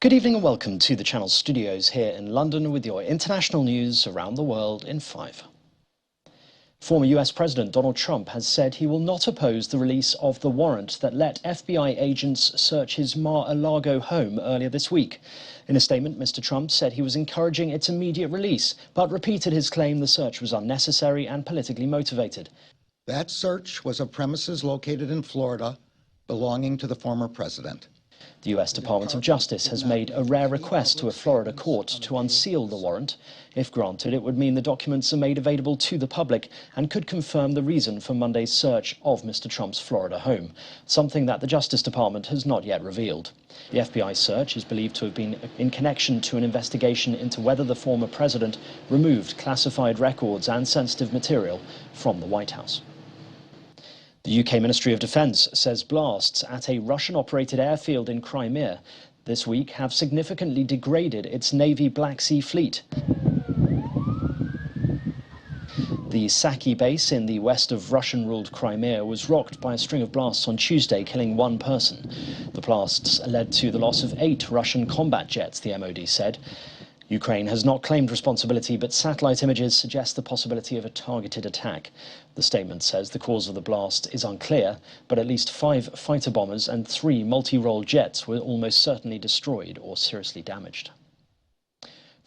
Good evening and welcome to the Channel studios here in London with your international news around the world in 5. Former US President Donald Trump has said he will not oppose the release of the warrant that let FBI agents search his Mar-a-Lago home earlier this week. In a statement, Mr. Trump said he was encouraging its immediate release, but repeated his claim the search was unnecessary and politically motivated. That search was of premises located in Florida belonging to the former president. The US Department of Justice has made a rare request to a Florida court to unseal the warrant. If granted, it would mean the documents are made available to the public and could confirm the reason for Monday's search of Mr. Trump's Florida home, something that the Justice Department has not yet revealed. The FBI search is believed to have been in connection to an investigation into whether the former president removed classified records and sensitive material from the White House. The UK Ministry of Defence says blasts at a Russian-operated airfield in Crimea this week have significantly degraded its Navy Black Sea fleet. The Saki base in the west of Russian-ruled Crimea was rocked by a string of blasts on Tuesday, killing one person. The blasts led to the loss of 8 Russian combat jets, the MOD said. Ukraine has not claimed responsibility, but satellite images suggest the possibility of a targeted attack. The statement says the cause of the blast is unclear, but at least 5 fighter bombers and 3 multi-role jets were almost certainly destroyed or seriously damaged.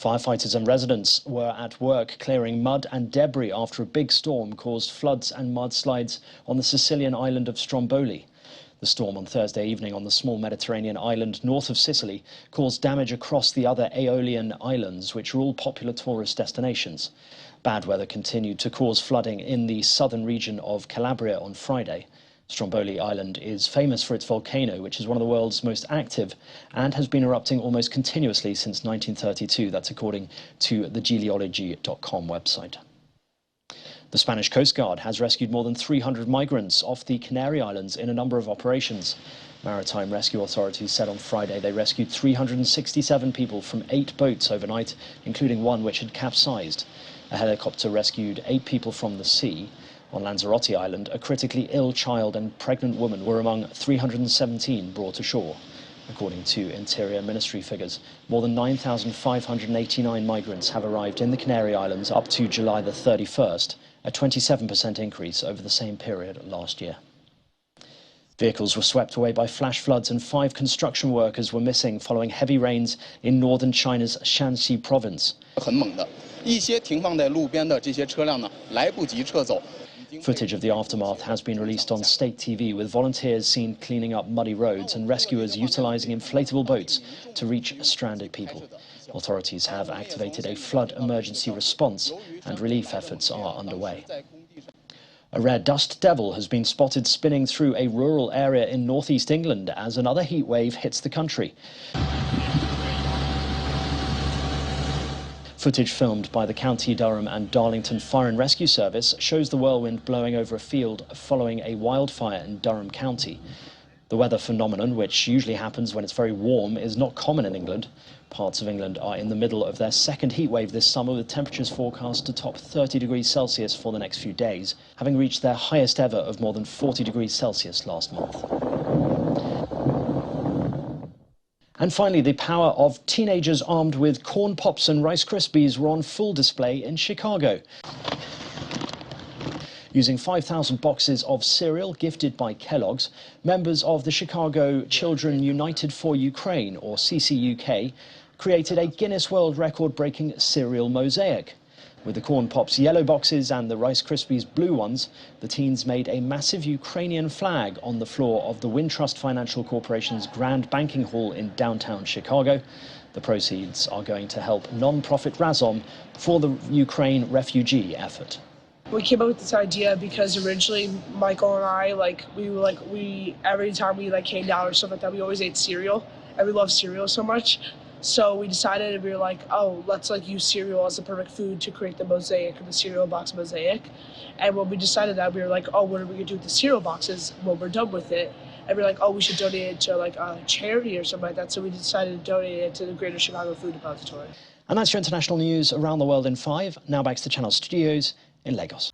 Firefighters and residents were at work clearing mud and debris after a big storm caused floods and mudslides on the Sicilian island of Stromboli. The storm on Thursday evening on the small Mediterranean island north of Sicily caused damage across the other Aeolian islands, which are all popular tourist destinations. Bad weather continued to cause flooding in the southern region of Calabria on Friday. Stromboli Island is famous for its volcano, which is one of the world's most active and has been erupting almost continuously since 1932. That's according to the geology.com website. The Spanish Coast Guard has rescued more than 300 migrants off the Canary Islands in a number of operations. Maritime rescue authorities said on Friday they rescued 367 people from 8 boats overnight, including one which had capsized. A helicopter rescued 8 people from the sea. On Lanzarote Island, a critically ill child and pregnant woman were among 317 brought ashore. According to Interior Ministry figures, more than 9,589 migrants have arrived in the Canary Islands up to July the 31st, a 27% increase over the same period last year. Vehicles were swept away by flash floods and 5 construction workers were missing following heavy rains in northern China's Shanxi province. Footage of the aftermath has been released on state TV, with volunteers seen cleaning up muddy roads and rescuers utilising inflatable boats to reach stranded people. Authorities have activated a flood emergency response and relief efforts are underway. A rare dust devil has been spotted spinning through a rural area in northeast England as another heat wave hits the country. Footage filmed by the County Durham and Darlington Fire and Rescue Service shows the whirlwind blowing over a field following a wildfire in Durham County. The weather phenomenon, which usually happens when it's very warm, is not common in England. Parts of England are in the middle of their second heat wave this summer, with temperatures forecast to top 30 degrees Celsius for the next few days, having reached their highest ever of more than 40 degrees Celsius last month. And finally, the power of teenagers armed with corn pops and Rice Krispies were on full display in Chicago. Using 5,000 boxes of cereal gifted by Kellogg's, members of the Chicago Children United for Ukraine, or CCUK, created a Guinness World Record-breaking cereal mosaic. With the corn pops yellow boxes and the Rice Krispies blue ones, the teens made a massive Ukrainian flag on the floor of the Wintrust Financial Corporation's Grand Banking Hall in downtown Chicago. The proceeds are going to help non-profit Razom for the Ukraine refugee effort. We came up with this idea because originally Michael and I, every time we came down or stuff like that, we always ate cereal, and we love cereal so much. So we decided, we were like, oh, let's use cereal as the perfect food to create the mosaic, or the cereal box mosaic. And when we decided that, we were like, oh, what are we gonna do with the cereal boxes when we're done with it? And we were like, oh, we should donate it to a charity or something like that. So we decided to donate it to the Greater Chicago Food Depository. And that's your international news around the world in 5. Now back to the Channel studios in Lagos.